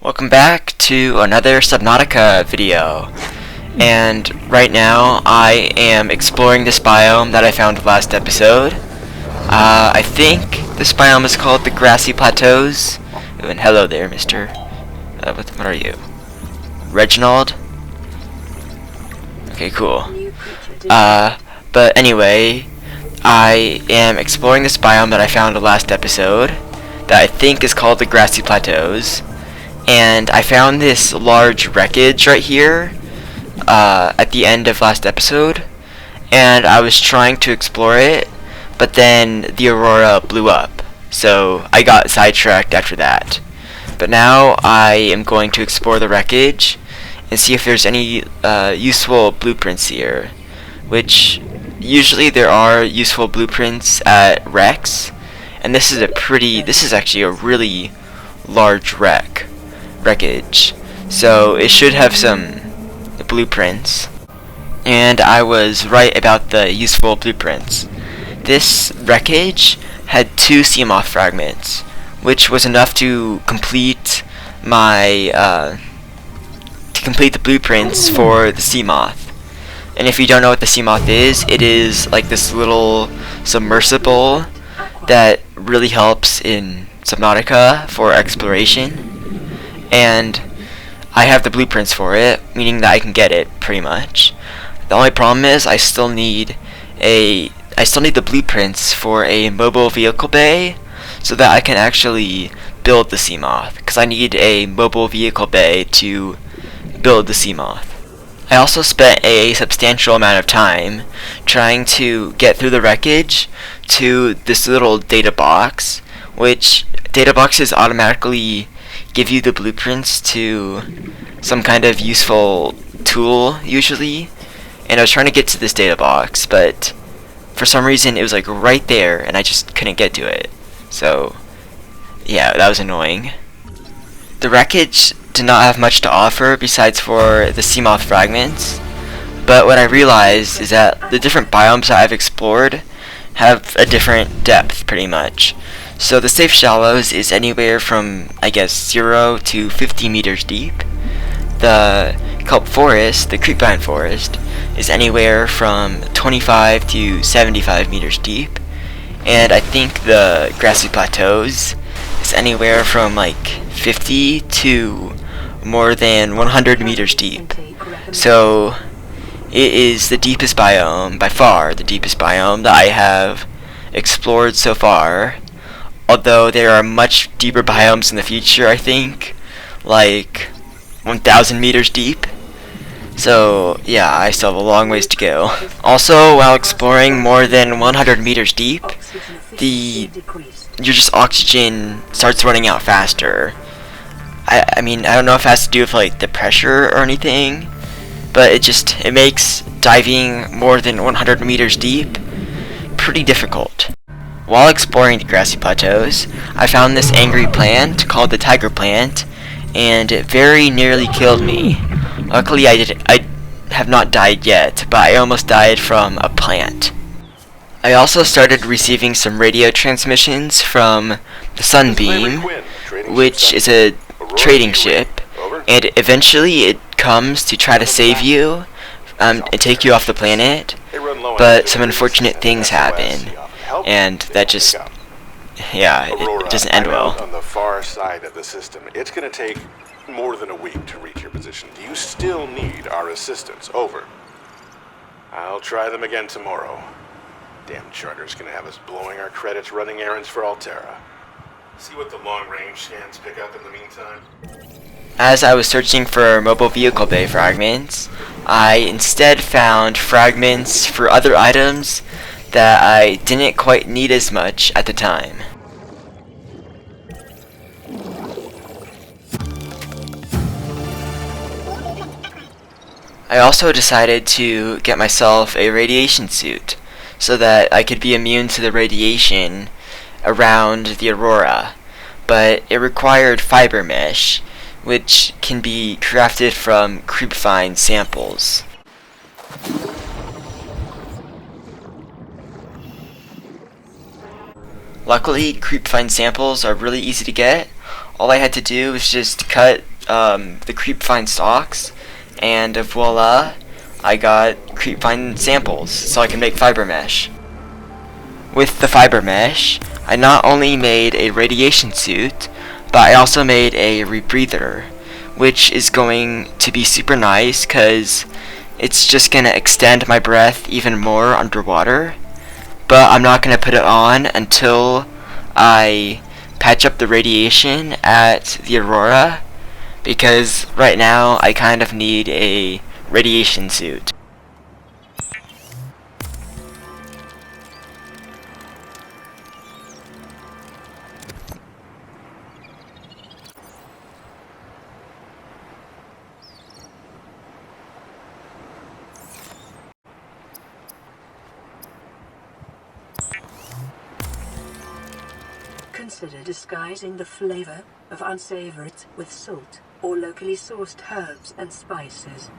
Welcome back to another Subnautica video, and right now I am exploring this biome that I found last episode. I think this biome is called the Grassy Plateaus. Ooh, and hello there, mister. What are you? Reginald? Okay, cool. But anyway, I am exploring this biome that I found last episode that I think is called the Grassy Plateaus. And I found this large wreckage right here at the end of last episode, and I was trying to explore it, but then the aurora blew up, so I got sidetracked after that. But now I am going to explore the wreckage and see if there's any useful blueprints here, which usually there are useful blueprints at wrecks, and this is actually a really large wreckage, so it should have some blueprints, and I was right about the useful blueprints. This wreckage had 2 Seamoth fragments, which was enough to complete my the blueprints for the Seamoth. And if you don't know what the Seamoth is, it is like this little submersible that really helps in Subnautica for exploration. And I have the blueprints for it, meaning that I can get it pretty much. The only problem is I still need the blueprints for a mobile vehicle bay so that I can actually build the Seamoth, because I need a mobile vehicle bay to build the Seamoth. I also spent a substantial amount of time trying to get through the wreckage to this little data box, which data boxes automatically give you the blueprints to some kind of useful tool usually, and I was trying to get to this data box, but for some reason it was like right there and I just couldn't get to it. So yeah, that was annoying. The wreckage did not have much to offer besides for the Seamoth fragments, but what I realized is that the different biomes that I've explored have a different depth pretty much. So the safe shallows is anywhere from, I guess, 0 to 50 meters deep. The kelp forest, the creepvine forest, is anywhere from 25 to 75 meters deep. And I think the grassy plateaus is anywhere from like 50 to more than 100 meters deep. So it is the deepest biome, by far the deepest biome that I have explored so far. Although there are much deeper biomes in the future, I think, like 1,000 meters deep. So yeah, I still have a long ways to go. Also, while exploring more than 100 meters deep, your oxygen starts running out faster. I mean, I don't know if it has to do with like the pressure or anything, but it makes diving more than 100 meters deep pretty difficult. While exploring the grassy plateaus, I found this angry plant called the tiger plant, and it very nearly killed me. Luckily I have not died yet, but I almost died from a plant. I also started receiving some radio transmissions from the Sunbeam, which is a trading ship, and eventually it comes to try to save you and take you off the planet, but some unfortunate things happen. And that just, yeah, it doesn't end well. On the far side of the system, it's going to take more than a week to reach your position. Do you still need our assistance? Over. I'll try them again tomorrow. Damn charter's going to have us blowing our credits running errands for Altera. See what the long-range scans pick up in the meantime. As I was searching for mobile vehicle bay fragments, I instead found fragments for other items that I didn't quite need as much at the time. I also decided to get myself a radiation suit so that I could be immune to the radiation around the aurora, but it required fiber mesh, which can be crafted from creepvine samples. Luckily, creepvine samples are really easy to get. All I had to do was just cut the creepvine stalks, and voila, I got creepvine samples so I can make fiber mesh. With the fiber mesh, I not only made a radiation suit, but I also made a rebreather, which is going to be super nice because it's just going to extend my breath even more underwater. But I'm not going to put it on until I patch up the radiation at the Aurora, because right now I kind of need a radiation suit. Consider disguising the flavor of unsavourites with salt or locally sourced herbs and spices.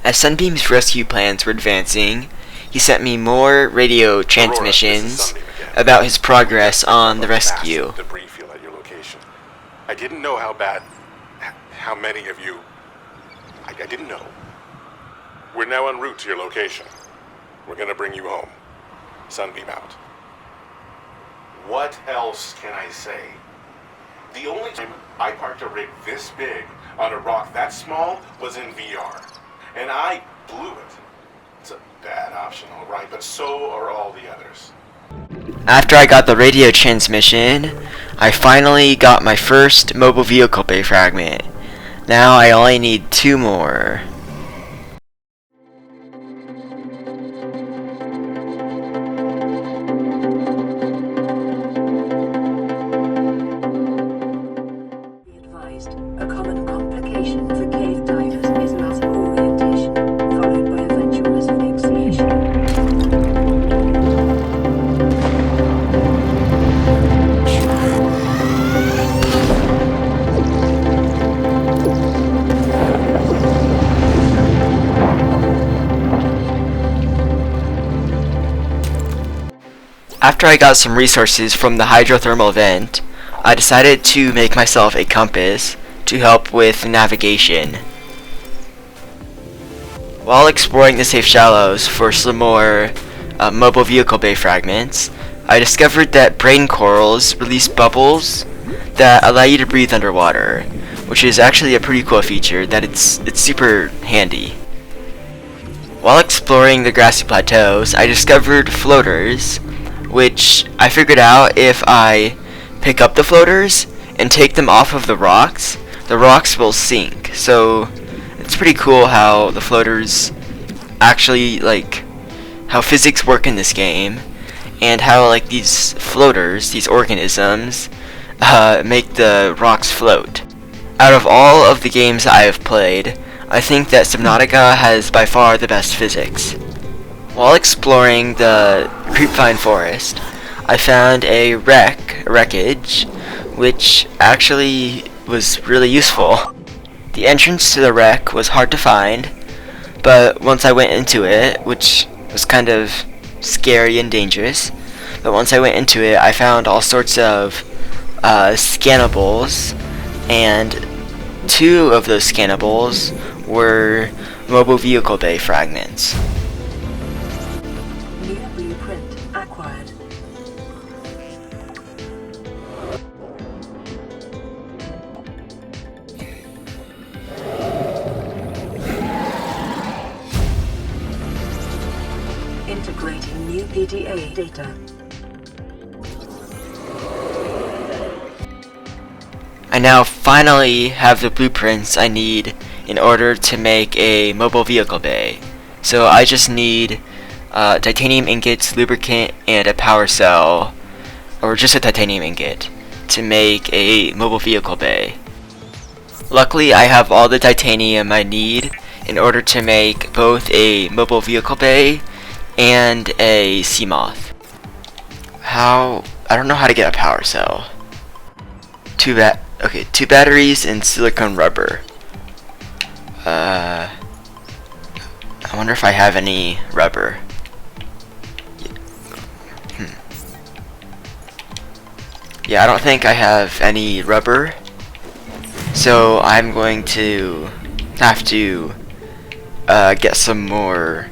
As Sunbeam's rescue plans were advancing, he sent me more radio transmissions about his progress on the rescue. Debris field at your location. I didn't know how bad, how many of you. I didn't know. We're now en route to your location. We're gonna bring you home. Sunbeam out. What else can I say? The only time I parked a rig this big on a rock that small was in VR. And I blew it. It's a bad option, alright, but so are all the others. After I got the radio transmission, I finally got my first mobile vehicle bay fragment. Now I only need 2 more. A common complication for cave divers is loss of orientation, followed by eventual asphyxiation. After I got some resources from the hydrothermal vent, I decided to make myself a compass to help with navigation. While exploring the safe shallows for some more mobile vehicle bay fragments, I discovered that brain corals release bubbles that allow you to breathe underwater, which is actually a pretty cool feature that it's super handy. While exploring the Grassy Plateaus, I discovered floaters, which I figured out if I pick up the floaters and take them off of the rocks will sink. So it's pretty cool how the floaters actually, like, how physics work in this game, and how, like, these floaters, these organisms, make the rocks float. Out of all of the games that I have played, I think that Subnautica has by far the best physics. While exploring the creepvine forest, I found a wreckage, which actually was really useful. The entrance to the wreck was hard to find, but once I went into it, which was kind of scary and dangerous, but once I went into it, I found all sorts of scannables, and 2 of those scannables were mobile vehicle bay fragments. New blueprint acquired. Integrating new PDA data. I now finally have the blueprints I need in order to make a mobile vehicle bay. So I just need titanium ingots, lubricant, and a power cell, or just a titanium ingot, to make a mobile vehicle bay. Luckily, I have all the titanium I need in order to make both a mobile vehicle bay and a Seamoth. I don't know how to get a power cell. 2 batteries and silicone rubber. I wonder if I have any rubber. Yeah, I don't think I have any rubber. So I'm going to have to get some more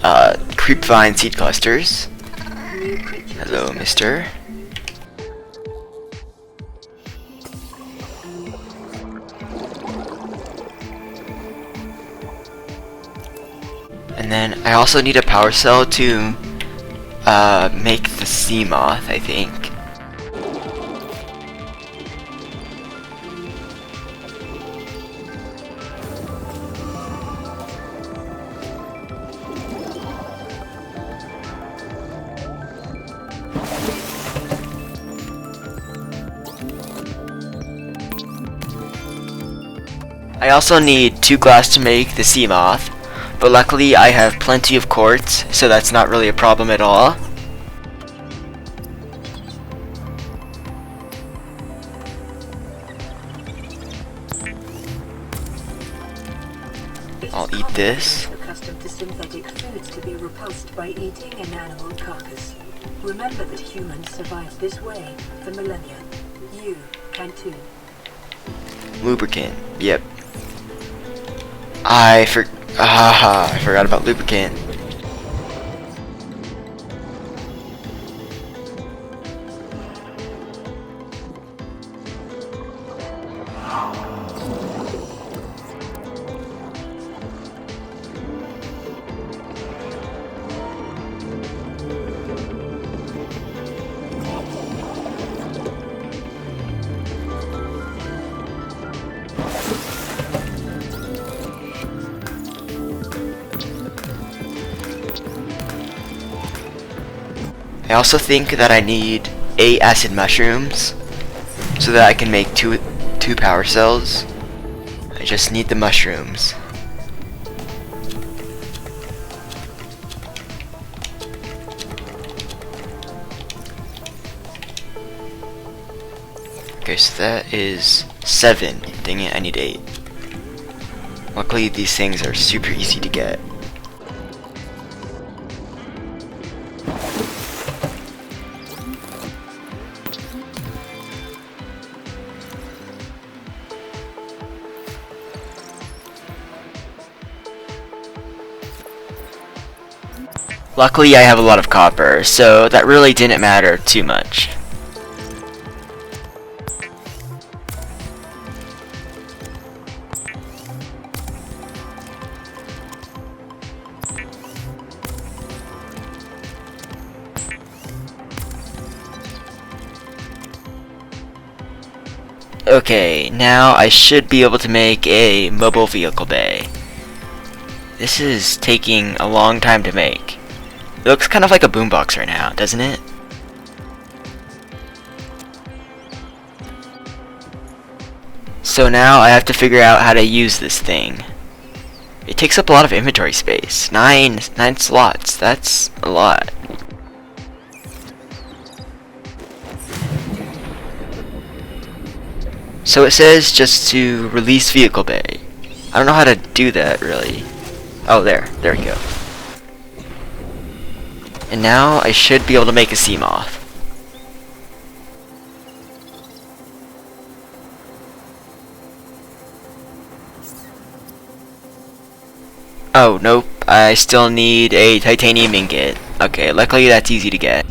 creepvine seed clusters. Hello, mister. And then I also need a power cell to make the Seamoth, I think. I also need 2 glass to make the Seamoth, but luckily I have plenty of quartz, so that's not really a problem at all. I'll eat this. Accustomed to synthetic foods to be repulsed by eating an animal carcass. Remember that humans survived this way for millennia. You can too. Lubricant. Yep. I forgot about lubricant. I also think that I need 8 acid mushrooms so that I can make two power cells. I just need the mushrooms. Okay, so that is 7. Dang it, I need 8. Luckily these things are super easy to get. Luckily I have a lot of copper, so that really didn't matter too much. Okay, now I should be able to make a mobile vehicle bay. This is taking a long time to make. It looks kind of like a boombox right now, doesn't it? So now I have to figure out how to use this thing. It takes up a lot of inventory space. 9 slots, that's a lot. So it says just to release vehicle bay. I don't know how to do that really. Oh, there we go. And now I should be able to make a Seamoth. Oh, nope. I still need a titanium ingot. Okay, luckily that's easy to get.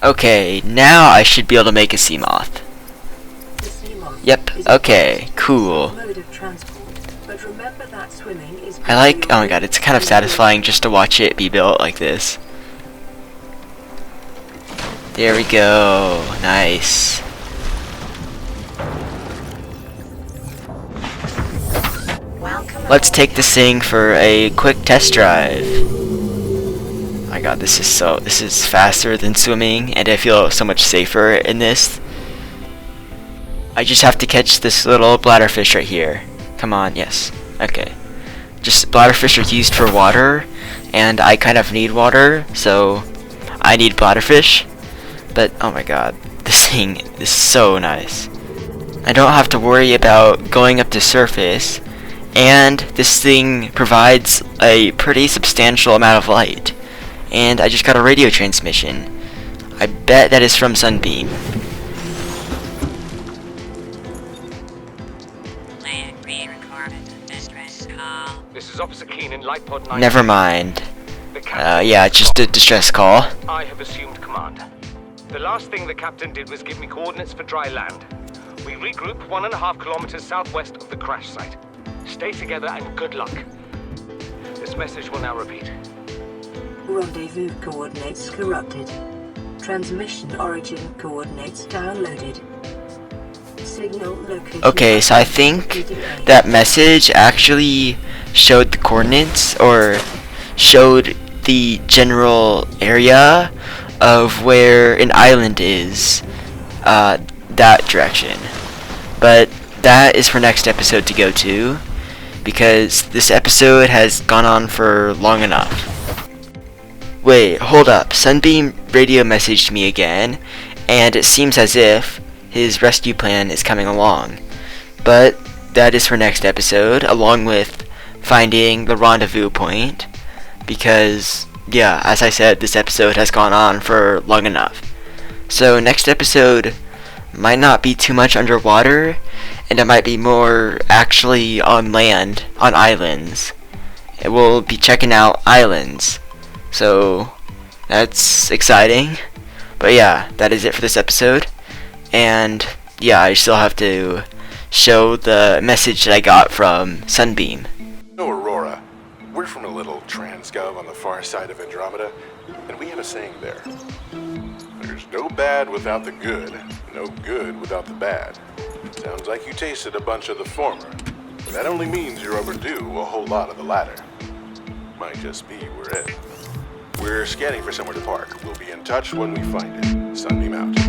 Okay, now I should be able to make a Seamoth. Yep, okay, cool. I like, oh my god, it's kind of satisfying just to watch it be built like this. There we go, nice. Let's take this thing for a quick test drive. My god, this is faster than swimming, and I feel so much safer in this. I just have to catch this little bladderfish right here. Come on, yes. Okay. Just bladderfish are used for water, and I kind of need water, so I need bladderfish. But oh my god, this thing is so nice. I don't have to worry about going up to surface, And this thing provides a pretty substantial amount of light. And I just got a radio transmission. I bet that is from Sunbeam. This is Officer Keenan, Lightpod 9. Never mind. The captain Yeah, just a distress call. I have assumed command. The last thing the captain did was give me coordinates for dry land. We regroup 1.5 kilometers southwest of the crash site. Stay together and good luck. This message will now repeat. Rendezvous coordinates corrupted. Transmission origin coordinates downloaded. Signal located. Okay, so I think that message actually showed the coordinates, or showed the general area of where an island is, that direction. But that is for next episode to go to, because this episode has gone on for long enough. Wait, hold up. Sunbeam radio messaged me again, and it seems as if his rescue plan is coming along. But that is for next episode, along with finding the rendezvous point, because, yeah, as I said, this episode has gone on for long enough. So next episode might not be too much underwater, and it might be more actually on land, on islands. It will be checking out islands. So that's exciting. But yeah, that is it for this episode. And yeah, I still have to show the message that I got from Sunbeam. No, Aurora. We're from a little transgov on the far side of Andromeda, and we have a saying there. There's no bad without the good, no good without the bad. Sounds like you tasted a bunch of the former, but that only means you're overdue a whole lot of the latter. Might just be we're it. We're scanning for somewhere to park. We'll be in touch when we find it. Sunbeam out.